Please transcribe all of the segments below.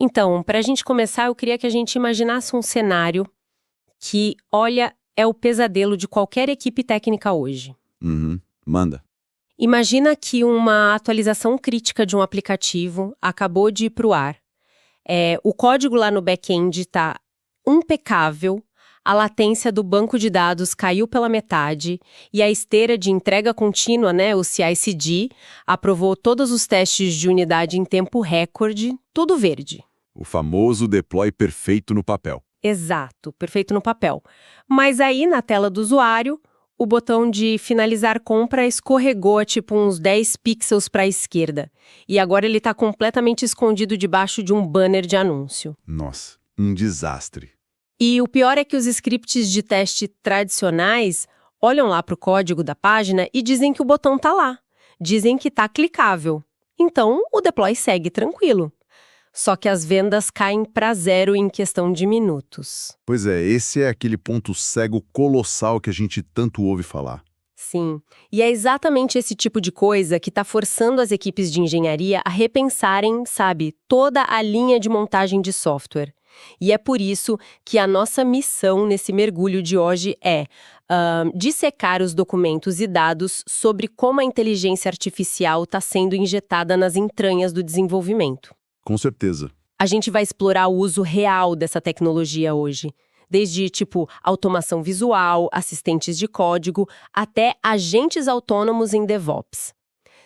Então, para a gente começar, eu queria que a gente imaginasse um cenário que, olha, é o pesadelo de qualquer equipe técnica hoje. Uhum. Manda. Imagina que uma atualização crítica de um aplicativo acabou de ir para o ar. O código lá no back-end está impecável, a latência do banco de dados caiu pela metade e a esteira de entrega contínua, né, o CI/CD, aprovou todos os testes de unidade em tempo recorde, tudo verde. O famoso deploy perfeito no papel. Exato, perfeito no papel. Mas aí, na tela do usuário, o botão de finalizar compra escorregou tipo uns 10 pixels para a esquerda. E agora ele está completamente escondido debaixo de um banner de anúncio. Nossa, um desastre. E o pior é que os scripts de teste tradicionais olham lá para o código da página e dizem que o botão está lá. Dizem que está clicável. Então, o deploy segue tranquilo. Só que as vendas caem para zero em questão de minutos. Pois é, esse é aquele ponto cego colossal que a gente tanto ouve falar. Sim, e é exatamente esse tipo de coisa que está forçando as equipes de engenharia a repensarem, sabe, toda a linha de montagem de software. E é por isso que a nossa missão nesse mergulho de hoje é dissecar os documentos e dados sobre como a inteligência artificial está sendo injetada nas entranhas do desenvolvimento. Com certeza. A gente vai explorar o uso real dessa tecnologia hoje. Desde, tipo, automação visual, assistentes de código, até agentes autônomos em DevOps.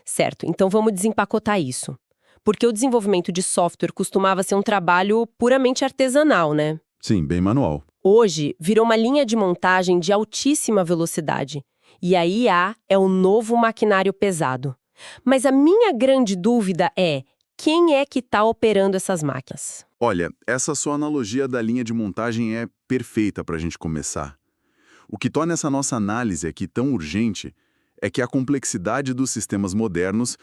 Certo, então vamos desempacotar isso. Porque o desenvolvimento de software costumava ser um trabalho puramente artesanal, né? Sim, bem manual. Hoje, virou uma linha de montagem de altíssima velocidade. E a IA é o novo maquinário pesado. Mas a minha grande dúvida é: quem é que está operando essas máquinas? Olha, essa sua analogia da linha de montagem é perfeita para a gente começar. O que torna essa nossa análise aqui tão urgente é que a complexidade dos sistemas modernos,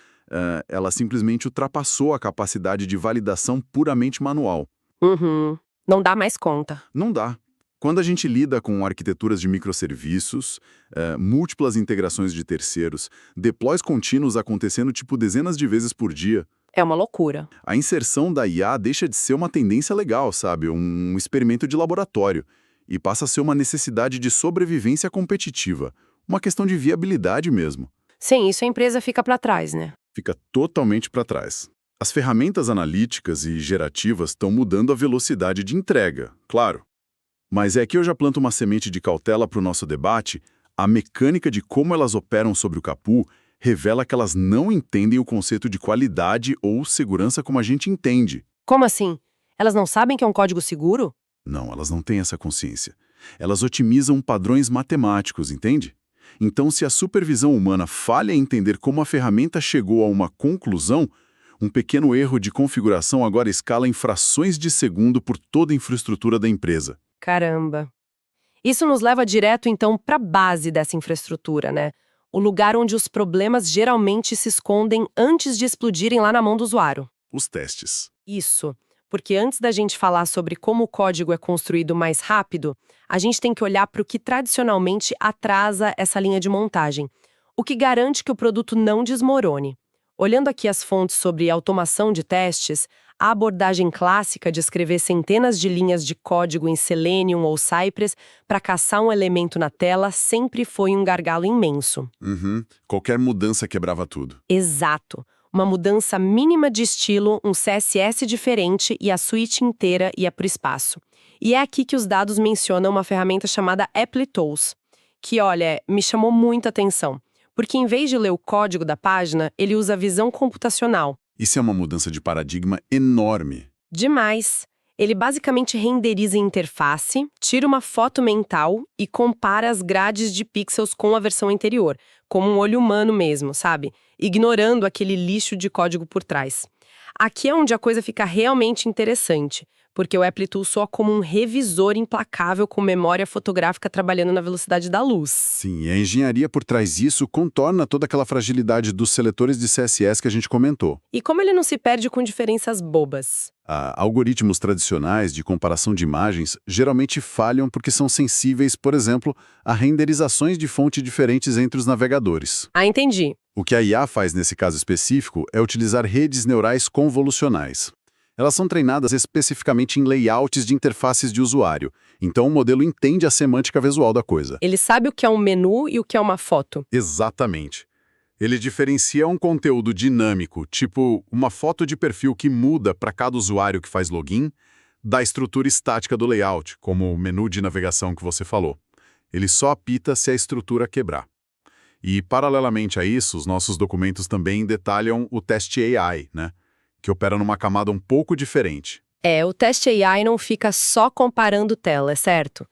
ela simplesmente ultrapassou a capacidade de validação puramente manual. Não dá mais conta. Não dá. Quando a gente lida com arquiteturas de microserviços, múltiplas integrações de terceiros, deploys contínuos acontecendo tipo dezenas de vezes por dia, É uma loucura. a inserção da IA deixa de ser uma tendência legal, sabe? Um experimento de laboratório. E passa a ser uma necessidade de sobrevivência competitiva. Uma questão de viabilidade mesmo. Sem isso, a empresa fica para trás, né? Fica totalmente para trás. As ferramentas analíticas e gerativas estão mudando a velocidade de entrega, claro. Mas é que eu já planto uma semente de cautela para o nosso debate. A mecânica de como elas operam sobre o capô revela que elas não entendem o conceito de qualidade ou segurança como a gente entende. Como assim? Elas não sabem que é um código seguro? Não, elas não têm essa consciência. Elas otimizam padrões matemáticos, entende? Então, se a supervisão humana falha em entender como a ferramenta chegou a uma conclusão, um pequeno erro de configuração agora escala em frações de segundo por toda a infraestrutura da empresa. Caramba. Isso nos leva direto, então, para a base dessa infraestrutura, né? O lugar onde os problemas geralmente se escondem antes de explodirem lá na mão do usuário. Os testes. Isso. Porque antes da gente falar sobre como o código é construído mais rápido, a gente tem que olhar para o que tradicionalmente atrasa essa linha de montagem. O que garante que o produto não desmorone. Olhando aqui as fontes sobre automação de testes, a abordagem clássica de escrever centenas de linhas de código em Selenium ou Cypress para caçar um elemento na tela sempre foi um gargalo imenso. Qualquer mudança quebrava tudo. Exato. Uma mudança mínima de estilo, um CSS diferente e a suíte inteira ia para o espaço. E é aqui que os dados mencionam uma ferramenta chamada Applitools, que, olha, me chamou muita atenção. Porque em vez de ler o código da página, ele usa visão computacional. Isso é uma mudança de paradigma enorme. Demais! Ele basicamente renderiza a interface, tira uma foto mental e compara as grades de pixels com a versão anterior, como um olho humano mesmo, sabe? Ignorando aquele lixo de código por trás. Aqui é onde a coisa fica realmente interessante, porque o Applitools soa como um revisor implacável com memória fotográfica trabalhando na velocidade da luz. Sim, e a engenharia por trás disso contorna toda aquela fragilidade dos seletores de CSS que a gente comentou. E como ele não se perde com diferenças bobas? Algoritmos tradicionais de comparação de imagens geralmente falham porque são sensíveis, por exemplo, a renderizações de fonte diferentes entre os navegadores. Ah, entendi. O que a IA faz nesse caso específico é utilizar redes neurais convolucionais. Elas são treinadas especificamente em layouts de interfaces de usuário, então o modelo entende a semântica visual da coisa. Ele sabe o que é um menu e o que é uma foto. Exatamente. Ele diferencia um conteúdo dinâmico, tipo uma foto de perfil que muda para cada usuário que faz login, da estrutura estática do layout, como o menu de navegação que você falou. Ele só apita se a estrutura quebrar. E, paralelamente a isso, os nossos documentos também detalham o teste AI, né? Que opera numa camada um pouco diferente. O teste AI não fica só comparando tela, é certo?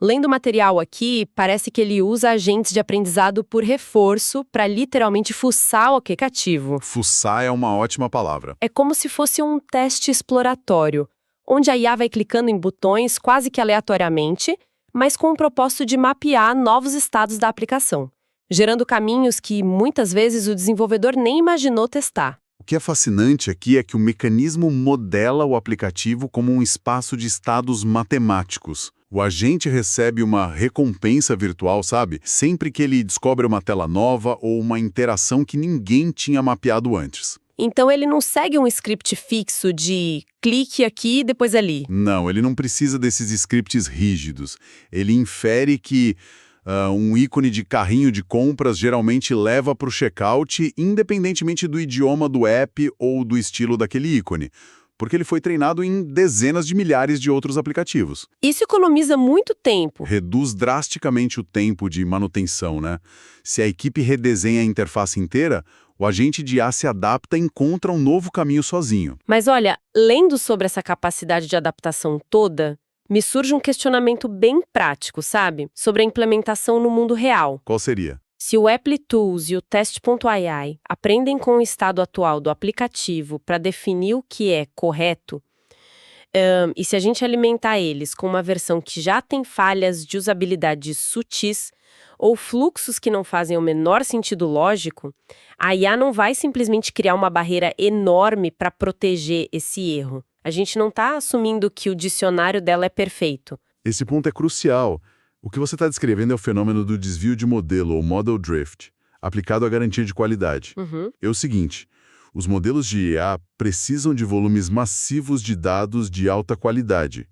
Lendo o material aqui, parece que ele usa agentes de aprendizado por reforço para literalmente fuçar o aplicativo. Fuçar é uma ótima palavra. É como se fosse um teste exploratório, onde a IA vai clicando em botões quase que aleatoriamente, mas com o propósito de mapear novos estados da aplicação, gerando caminhos que, muitas vezes, o desenvolvedor nem imaginou testar. O que é fascinante aqui é que o mecanismo modela o aplicativo como um espaço de estados matemáticos. O agente recebe uma recompensa virtual, sabe? Sempre que ele descobre uma tela nova ou uma interação que ninguém tinha mapeado antes. Então ele não segue um script fixo de clique aqui e depois ali. Não, ele não precisa desses scripts rígidos. Ele infere que um ícone de carrinho de compras geralmente leva para o checkout, independentemente do idioma do app ou do estilo daquele ícone, porque ele foi treinado em dezenas de milhares de outros aplicativos. Isso economiza muito tempo. Reduz drasticamente o tempo de manutenção, né? Se a equipe redesenha a interface inteira, o agente de IA se adapta e encontra um novo caminho sozinho. Mas olha, lendo sobre essa capacidade de adaptação toda, me surge um questionamento bem prático, sabe? Sobre a implementação no mundo real. Qual seria? Se o Applitools e o Test.ai aprendem com o estado atual do aplicativo para definir o que é correto, e se a gente alimentar eles com uma versão que já tem falhas de usabilidade sutis ou fluxos que não fazem o menor sentido lógico, a IA não vai simplesmente criar uma barreira enorme para proteger esse erro. A gente não está assumindo que o dicionário dela é perfeito. Esse ponto é crucial. O que você está descrevendo é o fenômeno do desvio de modelo, ou model drift, aplicado à garantia de qualidade. É o seguinte, os modelos de IA precisam de volumes massivos de dados de alta qualidade.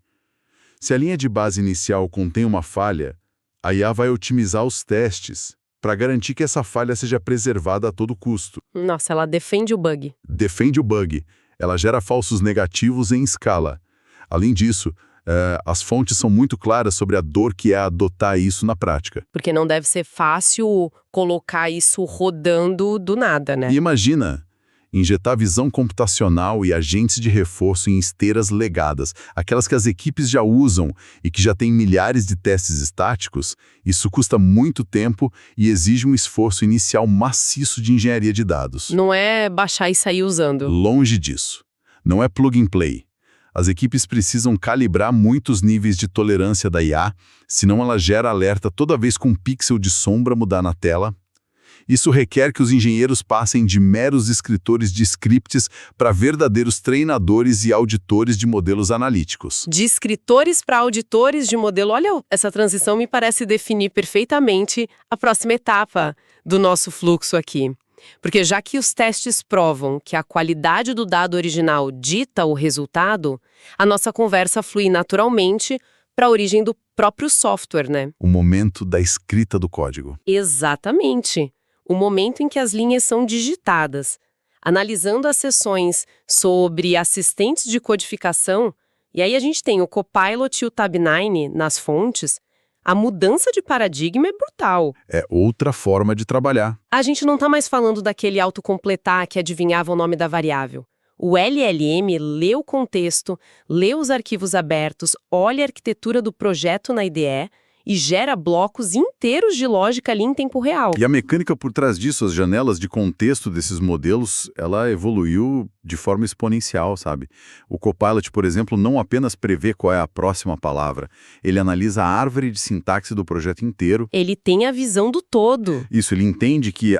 Se a linha de base inicial contém uma falha, a IA vai otimizar os testes para garantir que essa falha seja preservada a todo custo. Nossa, ela defende o bug. Defende o bug. Ela gera falsos negativos em escala. Além disso, as fontes são muito claras sobre a dor que é adotar isso na prática. Porque não deve ser fácil colocar isso rodando do nada, né? E imagina, injetar visão computacional e agentes de reforço em esteiras legadas, aquelas que as equipes já usam e que já têm milhares de testes estáticos, isso custa muito tempo e exige um esforço inicial maciço de engenharia de dados. Não é baixar e sair usando. Longe disso. Não é plug and play. As equipes precisam calibrar muitos níveis de tolerância da IA, senão ela gera alerta toda vez que um pixel de sombra mudar na tela. Isso requer que os engenheiros passem de meros escritores de scripts para verdadeiros treinadores e auditores de modelos analíticos. De escritores para auditores de modelo. Olha, essa transição me parece definir perfeitamente a próxima etapa do nosso fluxo aqui. Porque já que os testes provam que a qualidade do dado original dita o resultado, a nossa conversa flui naturalmente para a origem do próprio software, né? O momento da escrita do código. Exatamente. O momento em que as linhas são digitadas. Analisando as seções sobre assistentes de codificação, e aí a gente tem o Copilot e o Tab9 nas fontes, a mudança de paradigma é brutal. É outra forma de trabalhar. A gente não está mais falando daquele autocompletar que adivinhava o nome da variável. O LLM lê o contexto, lê os arquivos abertos, olha a arquitetura do projeto na IDE e gera blocos inteiros de lógica ali em tempo real. E a mecânica por trás disso, as janelas de contexto desses modelos, ela evoluiu de forma exponencial, sabe? O Copilot, por exemplo, não apenas prevê qual é a próxima palavra, ele analisa a árvore de sintaxe do projeto inteiro. Ele tem a visão do todo. Isso, ele entende que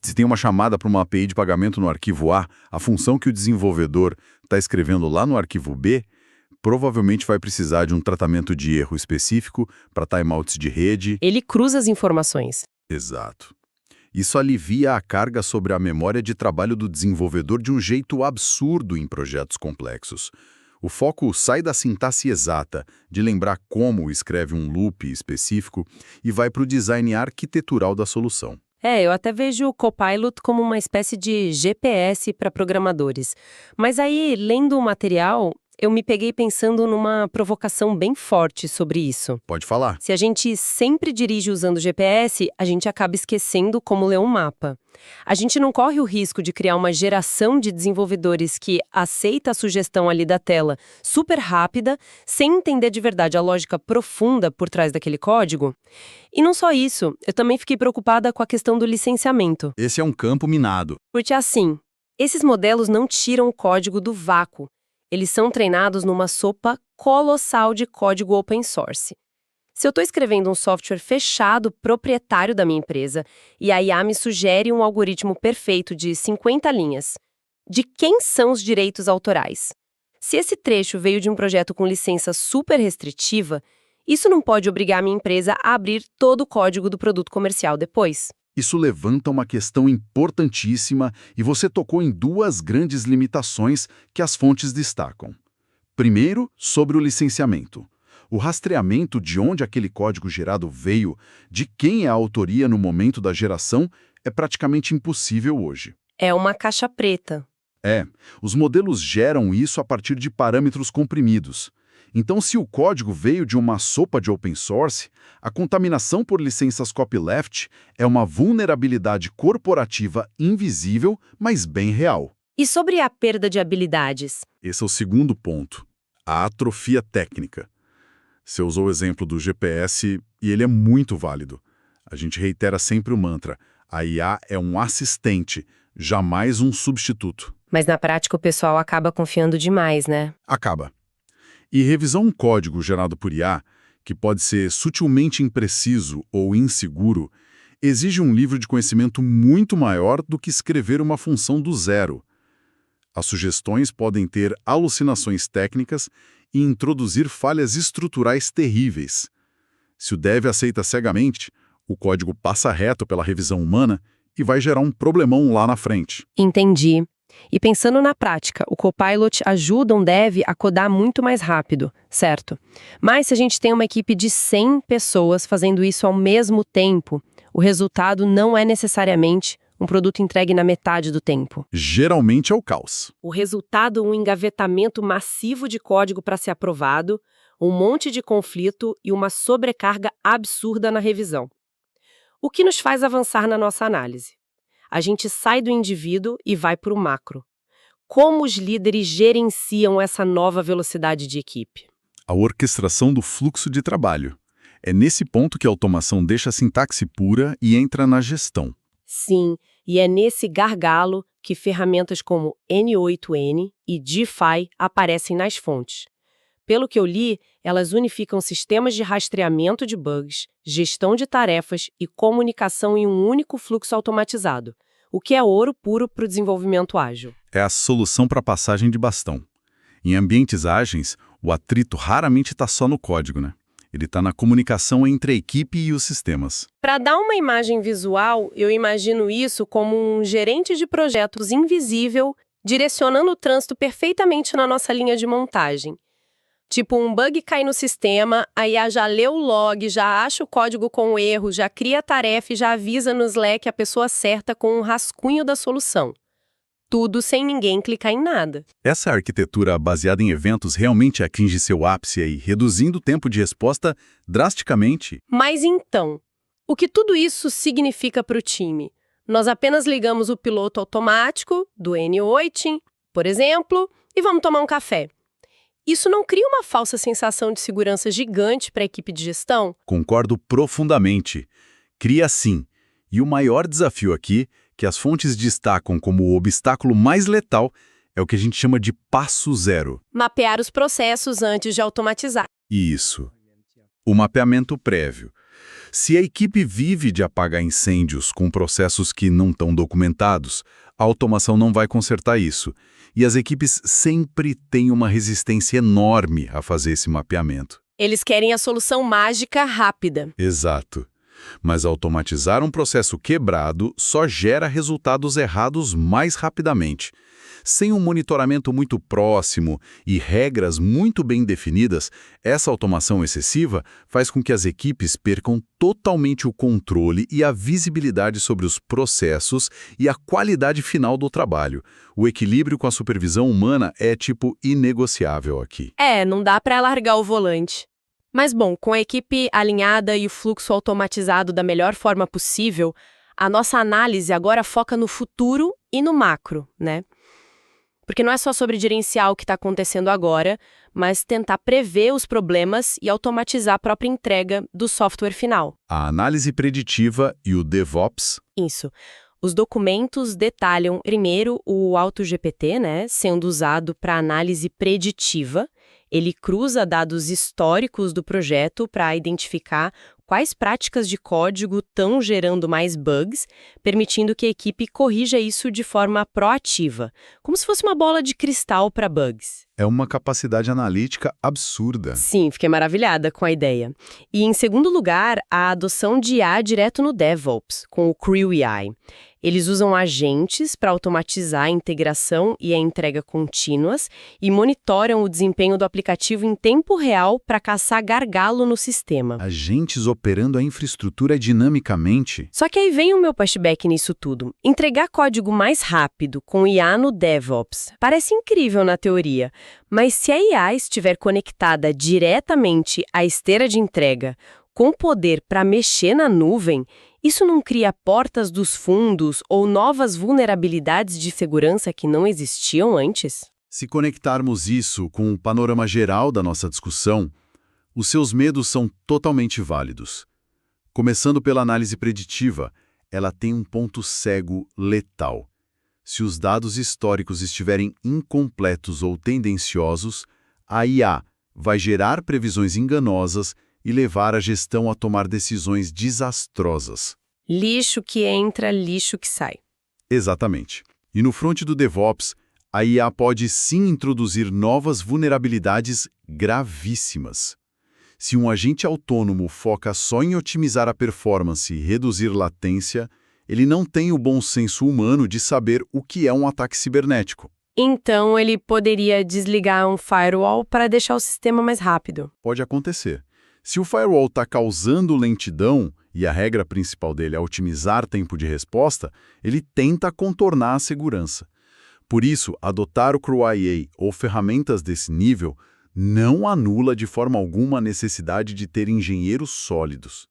se tem uma chamada para uma API de pagamento no arquivo A função que o desenvolvedor está escrevendo lá no arquivo B, provavelmente vai precisar de um tratamento de erro específico para timeouts de rede. Ele cruza as informações. Exato. Isso alivia a carga sobre a memória de trabalho do desenvolvedor de um jeito absurdo em projetos complexos. O foco sai da sintaxe exata, de lembrar como escreve um loop específico, e vai para o design arquitetural da solução. Eu até vejo o Copilot como uma espécie de GPS para programadores. Mas aí, lendo o material, eu me peguei pensando numa provocação bem forte sobre isso. Pode falar. Se a gente sempre dirige usando GPS, a gente acaba esquecendo como ler um mapa. A gente não corre o risco de criar uma geração de desenvolvedores que aceita a sugestão ali da tela super rápida, sem entender de verdade a lógica profunda por trás daquele código? E não só isso, eu também fiquei preocupada com a questão do licenciamento. Esse é um campo minado. Porque assim, esses modelos não tiram o código do vácuo. Eles são treinados numa sopa colossal de código open source. Se eu estou escrevendo um software fechado, proprietário da minha empresa, e a IA me sugere um algoritmo perfeito de 50 linhas, de quem são os direitos autorais? Se esse trecho veio de um projeto com licença super restritiva, isso não pode obrigar a minha empresa a abrir todo o código do produto comercial depois. Isso levanta uma questão importantíssima e você tocou em duas grandes limitações que as fontes destacam. Primeiro, sobre o licenciamento. O rastreamento de onde aquele código gerado veio, de quem é a autoria no momento da geração, é praticamente impossível hoje. É uma caixa preta. Os modelos geram isso a partir de parâmetros comprimidos. Então, se o código veio de uma sopa de open source, a contaminação por licenças copyleft é uma vulnerabilidade corporativa invisível, mas bem real. E sobre a perda de habilidades? Esse é o segundo ponto, a atrofia técnica. Você usou o exemplo do GPS e ele é muito válido. A gente reitera sempre o mantra, a IA é um assistente, jamais um substituto. Mas na prática o pessoal acaba confiando demais, né? Acaba. E revisar um código gerado por IA, que pode ser sutilmente impreciso ou inseguro, exige um nível de conhecimento muito maior do que escrever uma função do zero. As sugestões podem ter alucinações técnicas e introduzir falhas estruturais terríveis. Se o dev aceita cegamente, o código passa reto pela revisão humana e vai gerar um problemão lá na frente. Entendi. E pensando na prática, o Copilot ajuda um dev a codar muito mais rápido, certo? Mas se a gente tem uma equipe de 100 pessoas fazendo isso ao mesmo tempo, o resultado não é necessariamente um produto entregue na metade do tempo. Geralmente é o caos. O resultado é um engavetamento massivo de código para ser aprovado, um monte de conflito e uma sobrecarga absurda na revisão. O que nos faz avançar na nossa análise? A gente sai do indivíduo e vai para o macro. Como os líderes gerenciam essa nova velocidade de equipe? A orquestração do fluxo de trabalho. É nesse ponto que a automação deixa a sintaxe pura e entra na gestão. Sim, e é nesse gargalo que ferramentas como N8N e DeFi aparecem nas fontes. Pelo que eu li, elas unificam sistemas de rastreamento de bugs, gestão de tarefas e comunicação em um único fluxo automatizado, o que é ouro puro para o desenvolvimento ágil. É a solução para a passagem de bastão. Em ambientes ágeis, o atrito raramente está só no código, né? Ele está na comunicação entre a equipe e os sistemas. Para dar uma imagem visual, eu imagino isso como um gerente de projetos invisível direcionando o trânsito perfeitamente na nossa linha de montagem. Tipo, um bug cai no sistema, a IA já lê o log, já acha o código com erro, já cria a tarefa e já avisa no Slack a pessoa certa com um rascunho da solução. Tudo sem ninguém clicar em nada. Essa arquitetura baseada em eventos realmente atinge seu ápice aí, reduzindo o tempo de resposta drasticamente. Mas então, o que tudo isso significa para o time? Nós apenas ligamos o piloto automático do N8, por exemplo, e vamos tomar um café. Isso não cria uma falsa sensação de segurança gigante para a equipe de gestão? Concordo profundamente. Cria sim. E o maior desafio aqui, que as fontes destacam como o obstáculo mais letal, é o que a gente chama de passo zero. Mapear os processos antes de automatizar. Isso. O mapeamento prévio. Se a equipe vive de apagar incêndios com processos que não estão documentados, a automação não vai consertar isso. E as equipes sempre têm uma resistência enorme a fazer esse mapeamento. Eles querem a solução mágica rápida. Exato. Mas automatizar um processo quebrado só gera resultados errados mais rapidamente. Sem um monitoramento muito próximo e regras muito bem definidas, essa automação excessiva faz com que as equipes percam totalmente o controle e a visibilidade sobre os processos e a qualidade final do trabalho. O equilíbrio com a supervisão humana é, inegociável aqui. Não dá para largar o volante. Mas, bom, com a equipe alinhada e o fluxo automatizado da melhor forma possível, a nossa análise agora foca no futuro e no macro, né? Porque não é só sobre gerenciar o que está acontecendo agora, mas tentar prever os problemas e automatizar a própria entrega do software final. A análise preditiva e o DevOps. Isso. Os documentos detalham, primeiro, o AutoGPT, né, sendo usado para análise preditiva. Ele cruza dados históricos do projeto para identificar quais práticas de código estão gerando mais bugs, permitindo que a equipe corrija isso de forma proativa, como se fosse uma bola de cristal para bugs. É uma capacidade analítica absurda. Sim, fiquei maravilhada com a ideia. E, em segundo lugar, a adoção de IA direto no DevOps, com o Creo AI. Eles usam agentes para automatizar a integração e a entrega contínuas e monitoram o desempenho do aplicativo em tempo real para caçar gargalo no sistema. Agentes operando a infraestrutura dinamicamente. Só que aí vem o meu pushback nisso tudo. Entregar código mais rápido com IA no DevOps parece incrível na teoria, mas se a IA estiver conectada diretamente à esteira de entrega, com poder para mexer na nuvem, isso não cria portas dos fundos ou novas vulnerabilidades de segurança que não existiam antes? Se conectarmos isso com o panorama geral da nossa discussão, os seus medos são totalmente válidos. Começando pela análise preditiva, ela tem um ponto cego letal. Se os dados históricos estiverem incompletos ou tendenciosos, a IA vai gerar previsões enganosas e levar a gestão a tomar decisões desastrosas. Lixo que entra, lixo que sai. Exatamente. E no fronte do DevOps, a IA pode sim introduzir novas vulnerabilidades gravíssimas. Se um agente autônomo foca só em otimizar a performance e reduzir latência, ele não tem o bom senso humano de saber o que é um ataque cibernético. Então ele poderia desligar um firewall para deixar o sistema mais rápido. Pode acontecer. Se o firewall está causando lentidão e a regra principal dele é otimizar tempo de resposta, ele tenta contornar a segurança. Por isso, adotar o Creo AI ou ferramentas desse nível não anula de forma alguma a necessidade de ter engenheiros sólidos.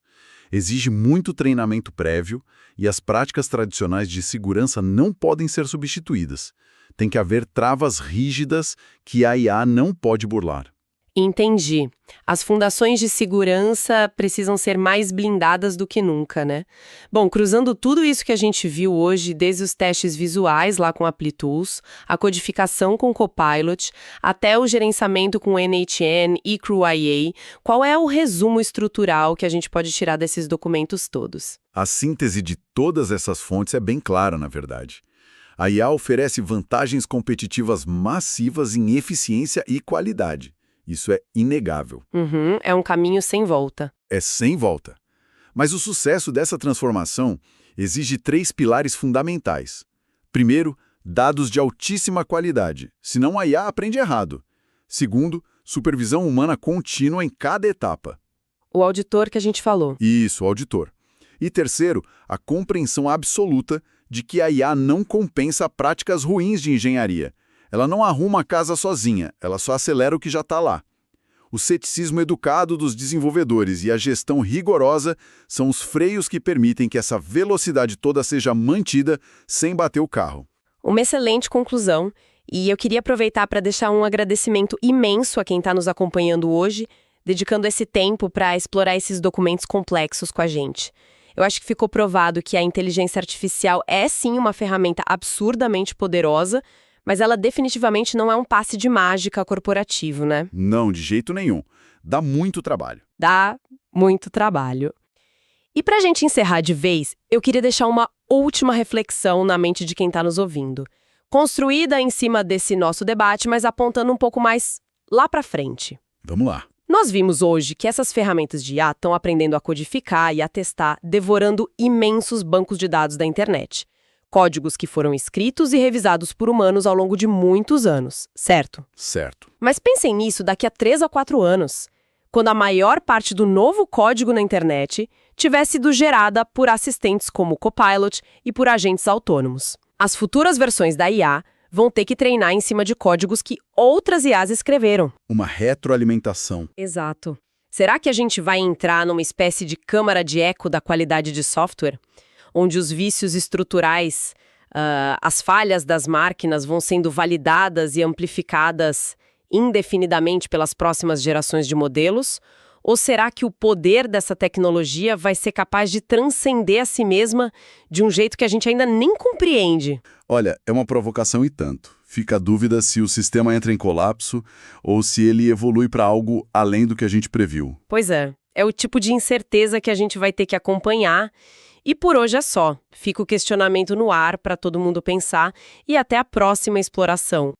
Exige muito treinamento prévio e as práticas tradicionais de segurança não podem ser substituídas. Tem que haver travas rígidas que a IA não pode burlar. Entendi. As fundações de segurança precisam ser mais blindadas do que nunca, né? Bom, cruzando tudo isso que a gente viu hoje, desde os testes visuais lá com ApplyTools, a codificação com Copilot, até o gerenciamento com NHN e Creo IA, qual é o resumo estrutural que a gente pode tirar desses documentos todos? A síntese de todas essas fontes é bem clara, na verdade. A IA oferece vantagens competitivas massivas em eficiência e qualidade. Isso é inegável. É um caminho sem volta. É sem volta. Mas o sucesso dessa transformação exige 3 pilares fundamentais. Primeiro, dados de altíssima qualidade, senão a IA aprende errado. Segundo, supervisão humana contínua em cada etapa. O auditor que a gente falou. Isso, o auditor. E terceiro, a compreensão absoluta de que a IA não compensa práticas ruins de engenharia. Ela não arruma a casa sozinha, ela só acelera o que já está lá. O ceticismo educado dos desenvolvedores e a gestão rigorosa são os freios que permitem que essa velocidade toda seja mantida sem bater o carro. Uma excelente conclusão. E eu queria aproveitar para deixar um agradecimento imenso a quem está nos acompanhando hoje, dedicando esse tempo para explorar esses documentos complexos com a gente. Eu acho que ficou provado que a inteligência artificial é sim uma ferramenta absurdamente poderosa, mas ela definitivamente não é um passe de mágica corporativo, né? Não, de jeito nenhum. Dá muito trabalho. Dá muito trabalho. E pra gente encerrar de vez, eu queria deixar uma última reflexão na mente de quem está nos ouvindo. Construída em cima desse nosso debate, mas apontando um pouco mais lá pra frente. Vamos lá. Nós vimos hoje que essas ferramentas de IA estão aprendendo a codificar e a testar, devorando imensos bancos de dados da internet. Códigos que foram escritos e revisados por humanos ao longo de muitos anos, certo? Certo. Mas pensem nisso daqui a 3 a 4 anos, quando a maior parte do novo código na internet tivesse sido gerada por assistentes como o Copilot e por agentes autônomos. As futuras versões da IA vão ter que treinar em cima de códigos que outras IAs escreveram. Uma retroalimentação. Exato. Será que a gente vai entrar numa espécie de câmara de eco da qualidade de software? Onde os vícios estruturais, as falhas das máquinas vão sendo validadas e amplificadas indefinidamente pelas próximas gerações de modelos? Ou será que o poder dessa tecnologia vai ser capaz de transcender a si mesma de um jeito que a gente ainda nem compreende? Olha, é uma provocação e tanto. Fica a dúvida se o sistema entra em colapso ou se ele evolui para algo além do que a gente previu. Pois é o tipo de incerteza que a gente vai ter que acompanhar. E por hoje é só. Fica o questionamento no ar para todo mundo pensar e até a próxima exploração.